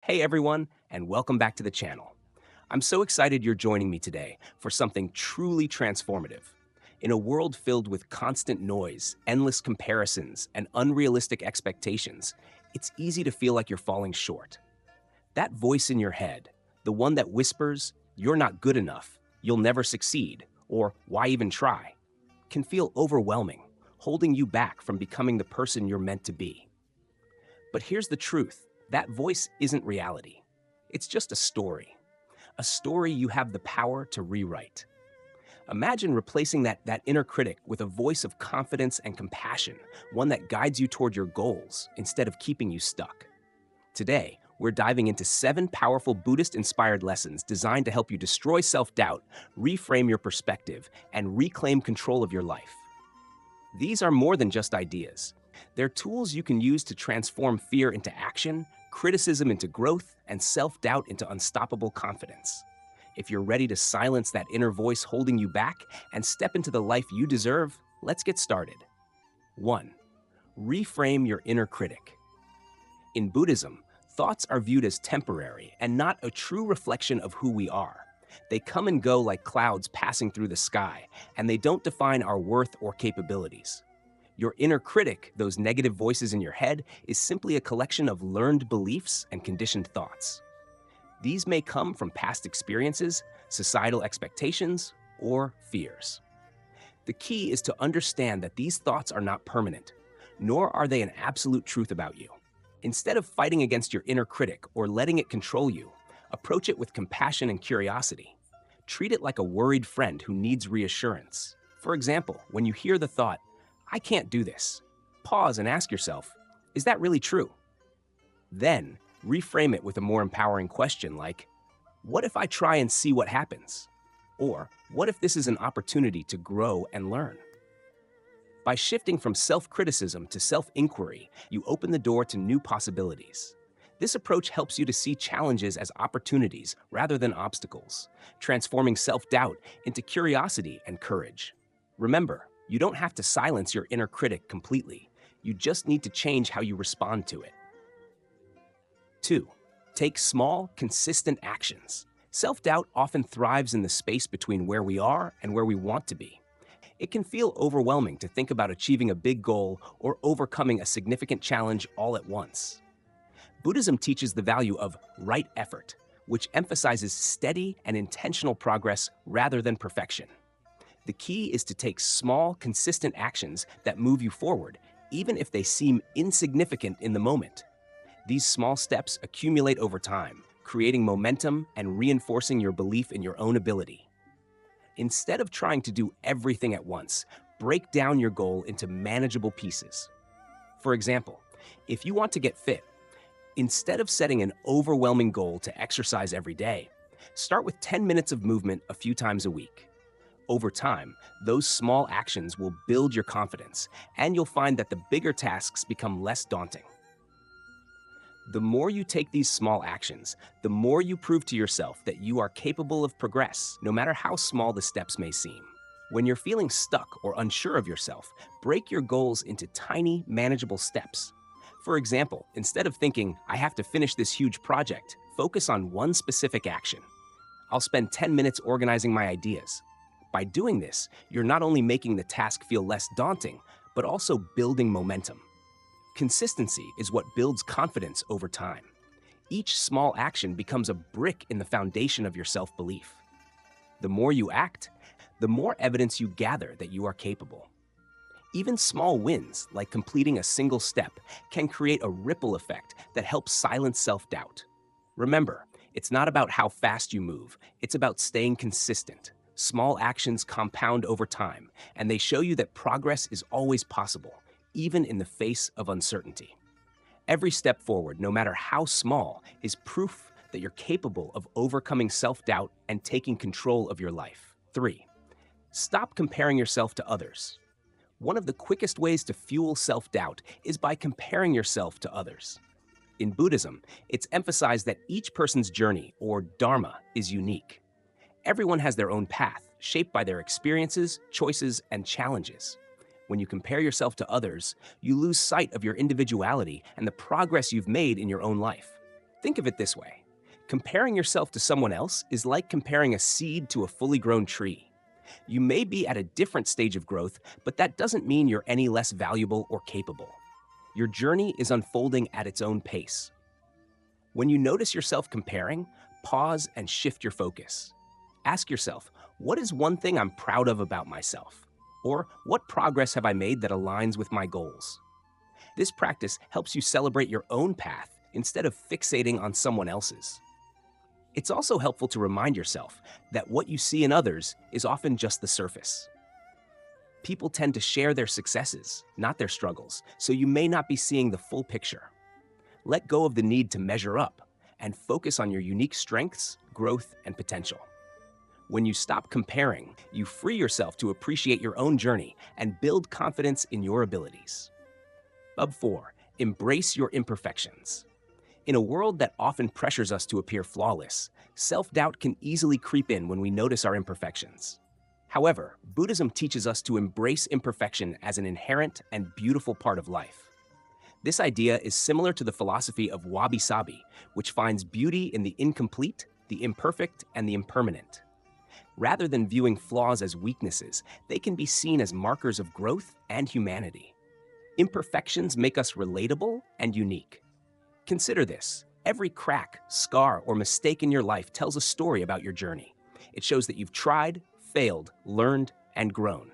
Hey everyone, and welcome back to the channel. I'm so excited you're joining me today for something truly transformative. In a world filled with constant noise, endless comparisons, and unrealistic expectations, it's easy to feel like you're falling short. That voice in your head, the one that whispers, "You're not good enough, you'll never succeed," or "Why even try?" can feel overwhelming, holding you back from becoming the person you're meant to be. But here's the truth: that voice isn't reality. It's just a story you have the power to rewrite. Imagine replacing that inner critic with a voice of confidence and compassion, one that guides you toward your goals instead of keeping you stuck. Today, we're diving into 7 powerful Buddhist inspired lessons designed to help you destroy self doubt, reframe your perspective, and reclaim control of your life. These are more than just ideas. They're tools you can use to transform fear into action, criticism into growth, and self-doubt into unstoppable confidence. If you're ready to silence that inner voice holding you back and step into the life you deserve, let's get started. 1. Reframe your inner critic. In Buddhism, thoughts are viewed as temporary and not a true reflection of who we are. They come and go like clouds passing through the sky, and they don't define our worth or capabilities. Your inner critic, those negative voices in your head, is simply a collection of learned beliefs and conditioned thoughts. These may come from past experiences, societal expectations, or fears. The key is to understand that these thoughts are not permanent, nor are they an absolute truth about you. Instead of fighting against your inner critic or letting it control you, approach it with compassion and curiosity. Treat it like a worried friend who needs reassurance. For example, when you hear the thought, "I can't do this," pause and ask yourself, is that really true? Then, reframe it with a more empowering question like, what if I try and see what happens? Or, what if this is an opportunity to grow and learn? By shifting from self-criticism to self-inquiry, you open the door to new possibilities. This approach helps you to see challenges as opportunities rather than obstacles, transforming self-doubt into curiosity and courage. Remember, you don't have to silence your inner critic completely. You just need to change how you respond to it. 2. Take small, consistent actions. Self-doubt often thrives in the space between where we are and where we want to be. It can feel overwhelming to think about achieving a big goal or overcoming a significant challenge all at once. Buddhism teaches the value of right effort, which emphasizes steady and intentional progress rather than perfection. The key is to take small, consistent actions that move you forward, even if they seem insignificant in the moment. These small steps accumulate over time, creating momentum and reinforcing your belief in your own ability. Instead of trying to do everything at once, break down your goal into manageable pieces. For example, if you want to get fit, instead of setting an overwhelming goal to exercise every day, start with 10 minutes of movement a few times a week. Over time, those small actions will build your confidence, and you'll find that the bigger tasks become less daunting. The more you take these small actions, the more you prove to yourself that you are capable of progress, no matter how small the steps may seem. When you're feeling stuck or unsure of yourself, break your goals into tiny, manageable steps. For example, instead of thinking, "I have to finish this huge project," focus on one specific action. "I'll spend 10 minutes organizing my ideas." By doing this, you're not only making the task feel less daunting, but also building momentum. Consistency is what builds confidence over time. Each small action becomes a brick in the foundation of your self-belief. The more you act, the more evidence you gather that you are capable. Even small wins, like completing a single step, can create a ripple effect that helps silence self-doubt. Remember, it's not about how fast you move, it's about staying consistent. Small actions compound over time, and they show you that progress is always possible, even in the face of uncertainty. Every step forward, no matter how small, is proof that you're capable of overcoming self-doubt and taking control of your life. 3. Stop comparing yourself to others. One of the quickest ways to fuel self-doubt is by comparing yourself to others. In Buddhism, it's emphasized that each person's journey, or dharma, is unique. Everyone has their own path, shaped by their experiences, choices, and challenges. When you compare yourself to others, you lose sight of your individuality and the progress you've made in your own life. Think of it this way. Comparing yourself to someone else is like comparing a seed to a fully grown tree. You may be at a different stage of growth, but that doesn't mean you're any less valuable or capable. Your journey is unfolding at its own pace. When you notice yourself comparing, pause and shift your focus. Ask yourself, what is one thing I'm proud of about myself? Or what progress have I made that aligns with my goals? This practice helps you celebrate your own path instead of fixating on someone else's. It's also helpful to remind yourself that what you see in others is often just the surface. People tend to share their successes, not their struggles, so you may not be seeing the full picture. Let go of the need to measure up and focus on your unique strengths, growth, and potential. When you stop comparing, you free yourself to appreciate your own journey and build confidence in your abilities. 4. Embrace your imperfections. In a world that often pressures us to appear flawless, self-doubt can easily creep in when we notice our imperfections. However, Buddhism teaches us to embrace imperfection as an inherent and beautiful part of life. This idea is similar to the philosophy of wabi-sabi, which finds beauty in the incomplete, the imperfect, and the impermanent. Rather than viewing flaws as weaknesses, they can be seen as markers of growth and humanity. Imperfections make us relatable and unique. Consider this. Every crack, scar, or mistake in your life tells a story about your journey. It shows that you've tried, failed, learned, and grown.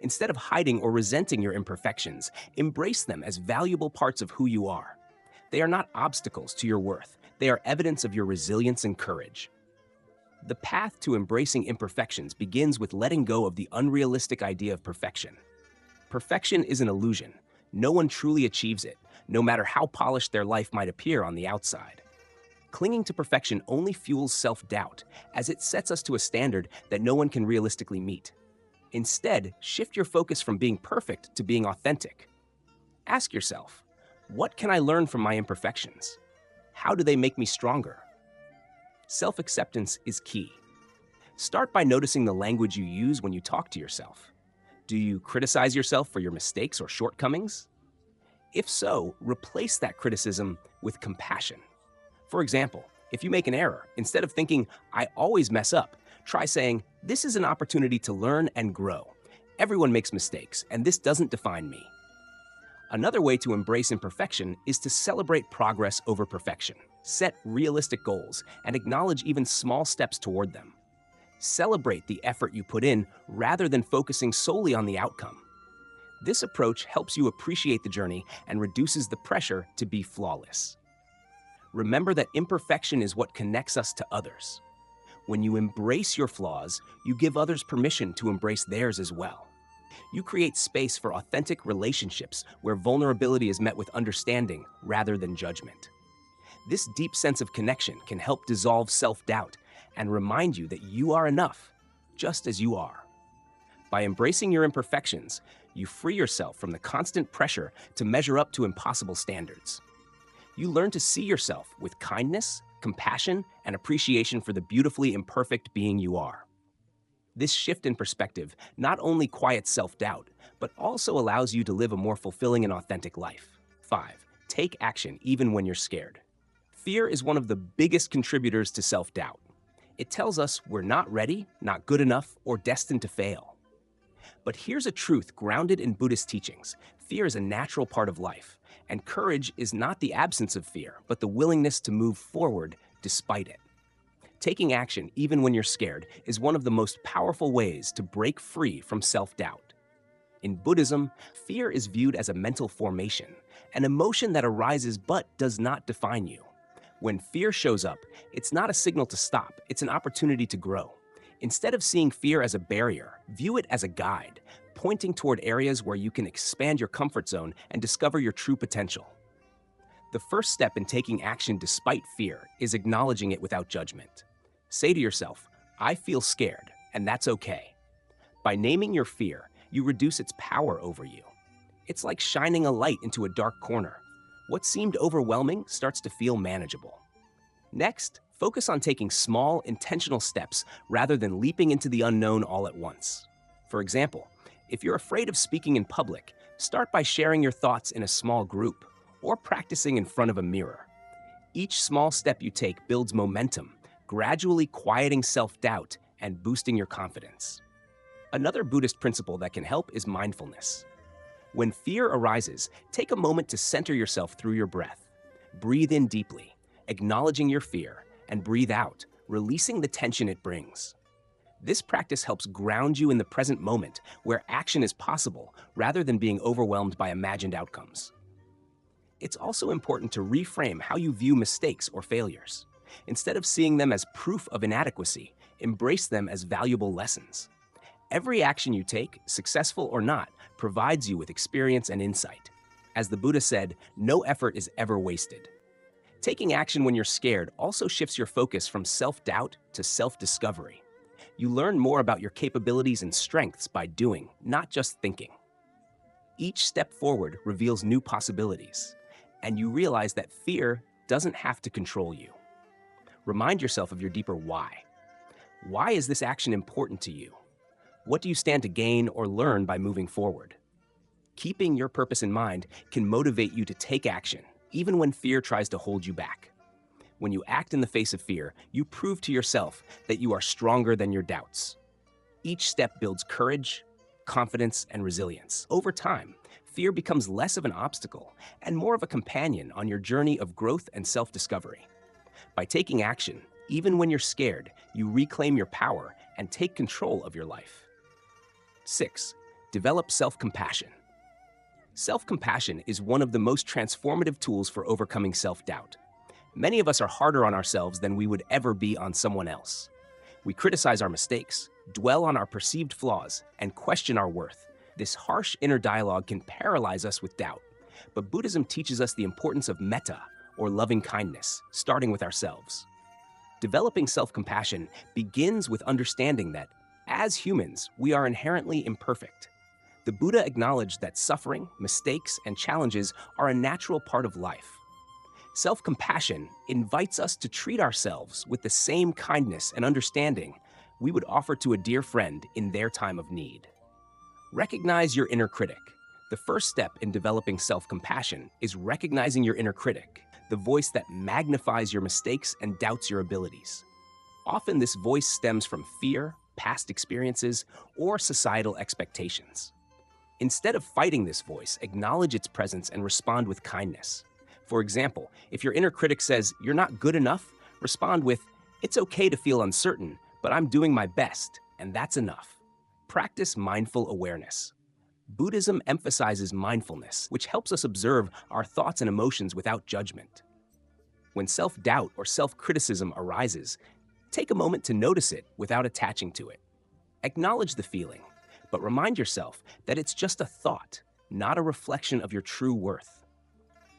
Instead of hiding or resenting your imperfections, embrace them as valuable parts of who you are. They are not obstacles to your worth. They are evidence of your resilience and courage. The path to embracing imperfections begins with letting go of the unrealistic idea of perfection. Perfection is an illusion. No one truly achieves it, no matter how polished their life might appear on the outside. Clinging to perfection only fuels self-doubt, as it sets us to a standard that no one can realistically meet. Instead, shift your focus from being perfect to being authentic. Ask yourself, what can I learn from my imperfections? How do they make me stronger? Self-acceptance is key. Start by noticing the language you use when you talk to yourself. Do you criticize yourself for your mistakes or shortcomings? If so, replace that criticism with compassion. For example, if you make an error, instead of thinking, I always mess up, try saying, this is an opportunity to learn and grow. Everyone makes mistakes, and this doesn't define me. Another way to embrace imperfection is to celebrate progress over perfection. Set realistic goals and acknowledge even small steps toward them. Celebrate the effort you put in rather than focusing solely on the outcome. This approach helps you appreciate the journey and reduces the pressure to be flawless. Remember that imperfection is what connects us to others. When you embrace your flaws, you give others permission to embrace theirs as well. You create space for authentic relationships where vulnerability is met with understanding rather than judgment. This deep sense of connection can help dissolve self-doubt and remind you that you are enough, just as you are. By embracing your imperfections, you free yourself from the constant pressure to measure up to impossible standards. You learn to see yourself with kindness, compassion, and appreciation for the beautifully imperfect being you are. This shift in perspective not only quiets self-doubt, but also allows you to live a more fulfilling and authentic life. 5. Take action even when you're scared. Fear is one of the biggest contributors to self-doubt. It tells us we're not ready, not good enough, or destined to fail. But here's a truth grounded in Buddhist teachings. Fear is a natural part of life, and courage is not the absence of fear, but the willingness to move forward despite it. Taking action, even when you're scared, is one of the most powerful ways to break free from self-doubt. In Buddhism, fear is viewed as a mental formation, an emotion that arises but does not define you. When fear shows up, it's not a signal to stop, it's an opportunity to grow. Instead of seeing fear as a barrier, view it as a guide, pointing toward areas where you can expand your comfort zone and discover your true potential. The first step in taking action despite fear is acknowledging it without judgment. Say to yourself, I feel scared, and that's okay. By naming your fear, you reduce its power over you. It's like shining a light into a dark corner. What seemed overwhelming starts to feel manageable. Next, focus on taking small, intentional steps rather than leaping into the unknown all at once. For example, if you're afraid of speaking in public, start by sharing your thoughts in a small group or practicing in front of a mirror. Each small step you take builds momentum, gradually quieting self-doubt and boosting your confidence. Another Buddhist principle that can help is mindfulness. When fear arises, take a moment to center yourself through your breath. Breathe in deeply, acknowledging your fear, and breathe out, releasing the tension it brings. This practice helps ground you in the present moment, where action is possible rather than being overwhelmed by imagined outcomes. It's also important to reframe how you view mistakes or failures. Instead of seeing them as proof of inadequacy, embrace them as valuable lessons. Every action you take, successful or not, provides you with experience and insight. As the Buddha said, no effort is ever wasted. Taking action when you're scared also shifts your focus from self-doubt to self-discovery. You learn more about your capabilities and strengths by doing, not just thinking. Each step forward reveals new possibilities, and you realize that fear doesn't have to control you. Remind yourself of your deeper why. Why is this action important to you? What do you stand to gain or learn by moving forward? Keeping your purpose in mind can motivate you to take action, even when fear tries to hold you back. When you act in the face of fear, you prove to yourself that you are stronger than your doubts. Each step builds courage, confidence, and resilience. Over time, fear becomes less of an obstacle and more of a companion on your journey of growth and self-discovery. By taking action, even when you're scared, you reclaim your power and take control of your life. 6. Develop self-compassion. Self-compassion is one of the most transformative tools for overcoming self-doubt. Many of us are harder on ourselves than we would ever be on someone else. We criticize our mistakes, dwell on our perceived flaws, and question our worth. This harsh inner dialogue can paralyze us with doubt. But Buddhism teaches us the importance of metta, or loving kindness, starting with ourselves. Developing self-compassion begins with understanding that, as humans, we are inherently imperfect. The Buddha acknowledged that suffering, mistakes, and challenges are a natural part of life. Self-compassion invites us to treat ourselves with the same kindness and understanding we would offer to a dear friend in their time of need. Recognize your inner critic. The first step in developing self-compassion is recognizing your inner critic, the voice that magnifies your mistakes and doubts your abilities. Often this voice stems from fear, past experiences, or societal expectations. Instead of fighting this voice, acknowledge its presence and respond with kindness. For example, if your inner critic says, "You're not good enough," respond with, "It's okay to feel uncertain, but I'm doing my best, and that's enough." Practice mindful awareness. Buddhism emphasizes mindfulness, which helps us observe our thoughts and emotions without judgment. When self-doubt or self-criticism arises, take a moment to notice it without attaching to it. Acknowledge the feeling, but remind yourself that it's just a thought, not a reflection of your true worth.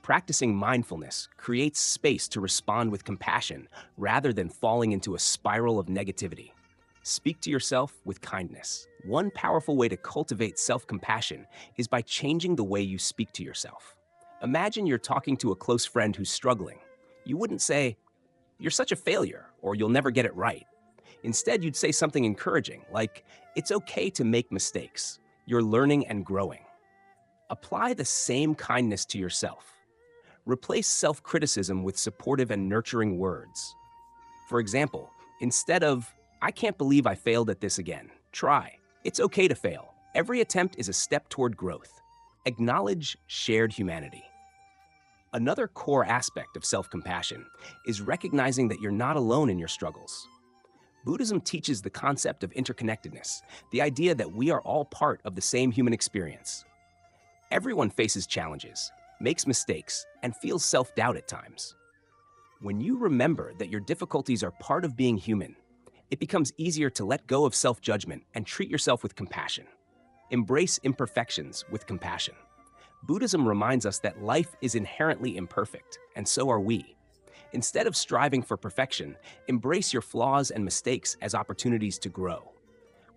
Practicing mindfulness creates space to respond with compassion rather than falling into a spiral of negativity. Speak to yourself with kindness. One powerful way to cultivate self-compassion is by changing the way you speak to yourself. Imagine you're talking to a close friend who's struggling. You wouldn't say, "You're such a failure," or "You'll never get it right." Instead, you'd say something encouraging, like, "It's okay to make mistakes. You're learning and growing." Apply the same kindness to yourself. Replace self-criticism with supportive and nurturing words. For example, instead of, "I can't believe I failed at this again," try, "It's okay to fail. Every attempt is a step toward growth." Acknowledge shared humanity. Another core aspect of self-compassion is recognizing that you're not alone in your struggles. Buddhism teaches the concept of interconnectedness, the idea that we are all part of the same human experience. Everyone faces challenges, makes mistakes, and feels self-doubt at times. When you remember that your difficulties are part of being human, it becomes easier to let go of self-judgment and treat yourself with compassion. Embrace imperfections with compassion. Buddhism reminds us that life is inherently imperfect, and so are we. Instead of striving for perfection, embrace your flaws and mistakes as opportunities to grow.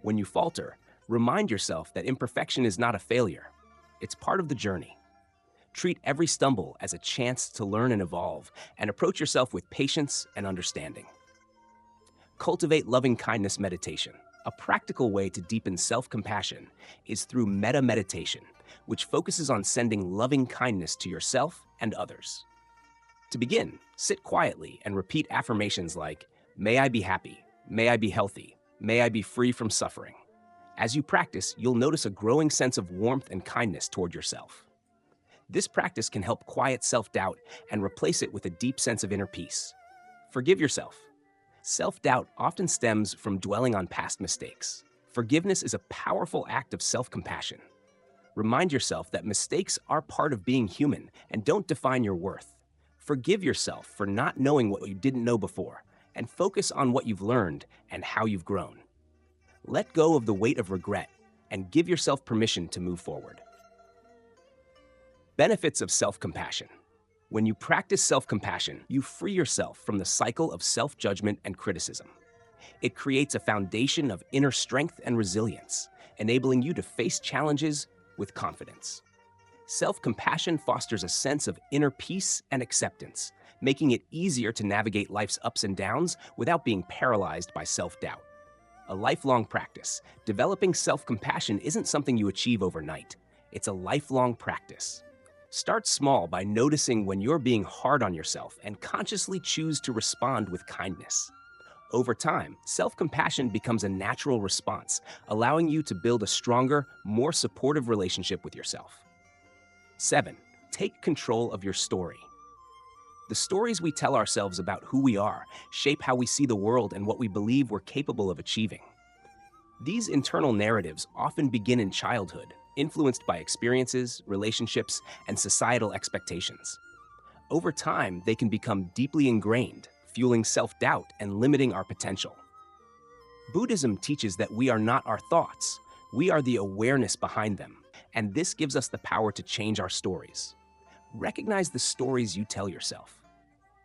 When you falter, remind yourself that imperfection is not a failure. It's part of the journey. Treat every stumble as a chance to learn and evolve, and approach yourself with patience and understanding. Cultivate loving-kindness meditation. A practical way to deepen self-compassion is through metta meditation, which focuses on sending loving kindness to yourself and others. To begin, Sit quietly and repeat affirmations like, "May I be happy, may I be healthy, may I be free from suffering." As you practice, you'll notice a growing sense of warmth and kindness toward yourself. This practice can help quiet self-doubt and replace it with a deep sense of inner peace. Forgive yourself. Self-doubt often stems from dwelling on past mistakes. Forgiveness is a powerful act of self-compassion. Remind yourself that mistakes are part of being human and don't define your worth. Forgive yourself for not knowing what you didn't know before, and focus on what you've learned and how you've grown. Let go of the weight of regret and give yourself permission to move forward. Benefits of self-compassion. When you practice self-compassion, you free yourself from the cycle of self-judgment and criticism. It creates a foundation of inner strength and resilience, enabling you to face challenges with confidence. Self-compassion fosters a sense of inner peace and acceptance, making it easier to navigate life's ups and downs without being paralyzed by self-doubt. A lifelong practice, developing self-compassion isn't something you achieve overnight. It's a lifelong practice. Start small by noticing when you're being hard on yourself and consciously choose to respond with kindness. Over time, self-compassion becomes a natural response, allowing you to build a stronger, more supportive relationship with yourself. 7. Take control of your story. The stories we tell ourselves about who we are shape how we see the world and what we believe we're capable of achieving. These internal narratives often begin in childhood, influenced by experiences, relationships, and societal expectations. Over time, they can become deeply ingrained, fueling self-doubt and limiting our potential. Buddhism teaches that we are not our thoughts, we are the awareness behind them, and this gives us the power to change our stories. Recognize the stories you tell yourself.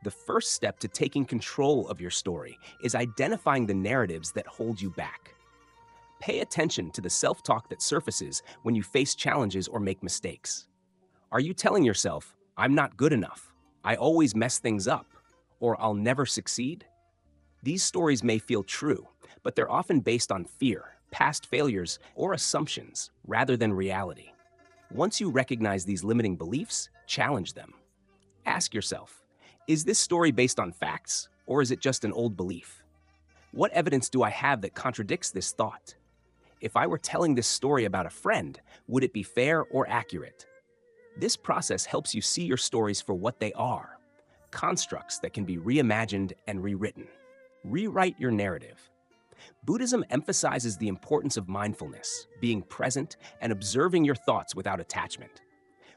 The first step to taking control of your story is identifying the narratives that hold you back. Pay attention to the self-talk that surfaces when you face challenges or make mistakes. Are you telling yourself, "I'm not good enough, I always mess things up," or "I'll never succeed"? These stories may feel true, but they're often based on fear, past failures, or assumptions rather than reality. Once you recognize these limiting beliefs, challenge them. Ask yourself, is this story based on facts, or is it just an old belief? What evidence do I have that contradicts this thought? If I were telling this story about a friend, would it be fair or accurate? This process helps you see your stories for what they are, constructs that can be reimagined and rewritten. Rewrite your narrative. Buddhism emphasizes the importance of mindfulness, being present, and observing your thoughts without attachment.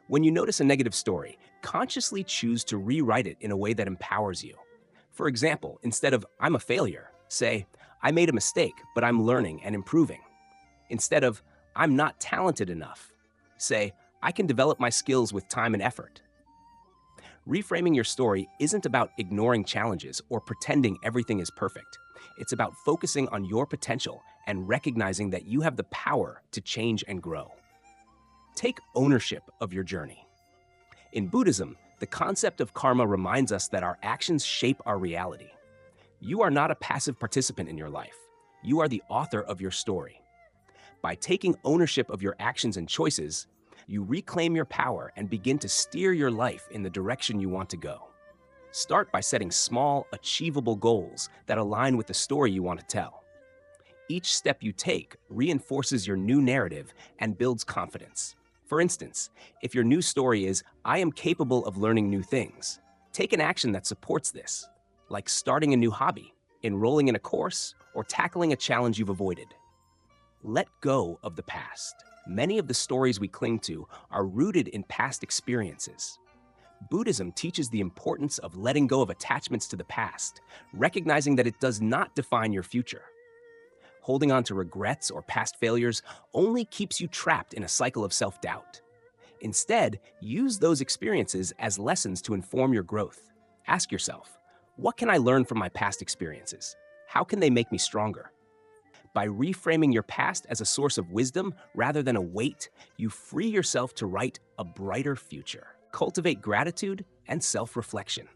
When you notice a negative story, consciously choose to rewrite it in a way that empowers you. For example, instead of "I'm a failure," say, "I made a mistake, but I'm learning and improving." Instead of "I'm not talented enough," say, "I can develop my skills with time and effort." Reframing your story isn't about ignoring challenges or pretending everything is perfect. It's about focusing on your potential and recognizing that you have the power to change and grow. Take ownership of your journey. In Buddhism, the concept of karma reminds us that our actions shape our reality. You are not a passive participant in your life. You are the author of your story. By taking ownership of your actions and choices, you reclaim your power and begin to steer your life in the direction you want to go. Start by setting small, achievable goals that align with the story you want to tell. Each step you take reinforces your new narrative and builds confidence. For instance, if your new story is, "I am capable of learning new things," take an action that supports this, like starting a new hobby, enrolling in a course, or tackling a challenge you've avoided. Let go of the past. Many of the stories we cling to are rooted in past experiences. Buddhism teaches the importance of letting go of attachments to the past, recognizing that it does not define your future. Holding on to regrets or past failures only keeps you trapped in a cycle of self-doubt. Instead, use those experiences as lessons to inform your growth. Ask yourself, what can I learn from my past experiences? How can they make me stronger? By reframing your past as a source of wisdom rather than a weight, you free yourself to write a brighter future. Cultivate gratitude and self-reflection.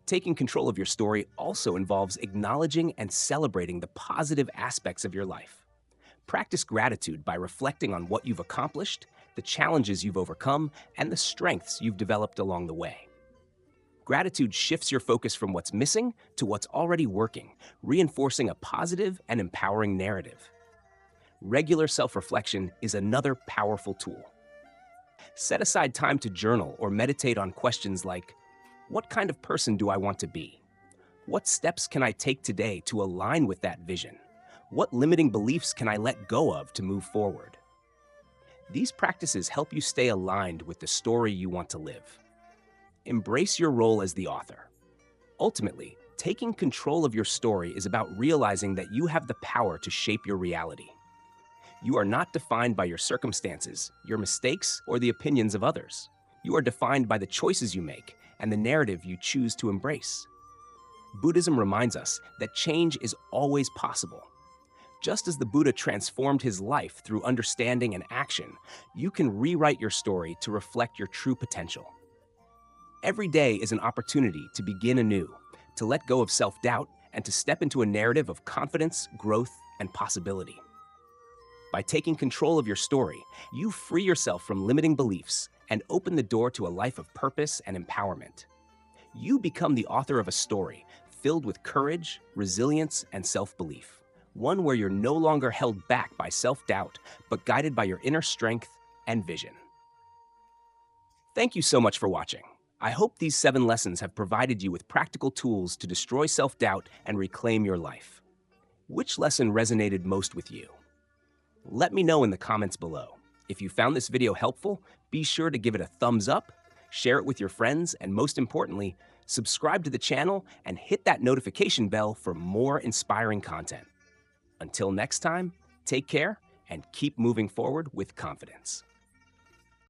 Taking control of your story also involves acknowledging and celebrating the positive aspects of your life. Practice gratitude by reflecting on what you've accomplished, the challenges you've overcome, and the strengths you've developed along the way. Gratitude shifts your focus from what's missing to what's already working, reinforcing a positive and empowering narrative. Regular self-reflection is another powerful tool. Set aside time to journal or meditate on questions like, what kind of person do I want to be? What steps can I take today to align with that vision? What limiting beliefs can I let go of to move forward? These practices help you stay aligned with the story you want to live. Embrace your role as the author. Ultimately, taking control of your story is about realizing that you have the power to shape your reality. You are not defined by your circumstances, your mistakes, or the opinions of others. You are defined by the choices you make and the narrative you choose to embrace. Buddhism reminds us that change is always possible. Just as the Buddha transformed his life through understanding and action, you can rewrite your story to reflect your true potential. Every day is an opportunity to begin anew, to let go of self-doubt, and to step into a narrative of confidence, growth, and possibility. By taking control of your story, you free yourself from limiting beliefs and open the door to a life of purpose and empowerment. You become the author of a story filled with courage, resilience, and self-belief, one where you're no longer held back by self-doubt, but guided by your inner strength and vision. Thank you so much for watching. I hope these 7 lessons have provided you with practical tools to destroy self-doubt and reclaim your life. Which lesson resonated most with you? Let me know in the comments below. If you found this video helpful, be sure to give it a thumbs up, share it with your friends, and most importantly, subscribe to the channel and hit that notification bell for more inspiring content. Until next time, take care and keep moving forward with confidence.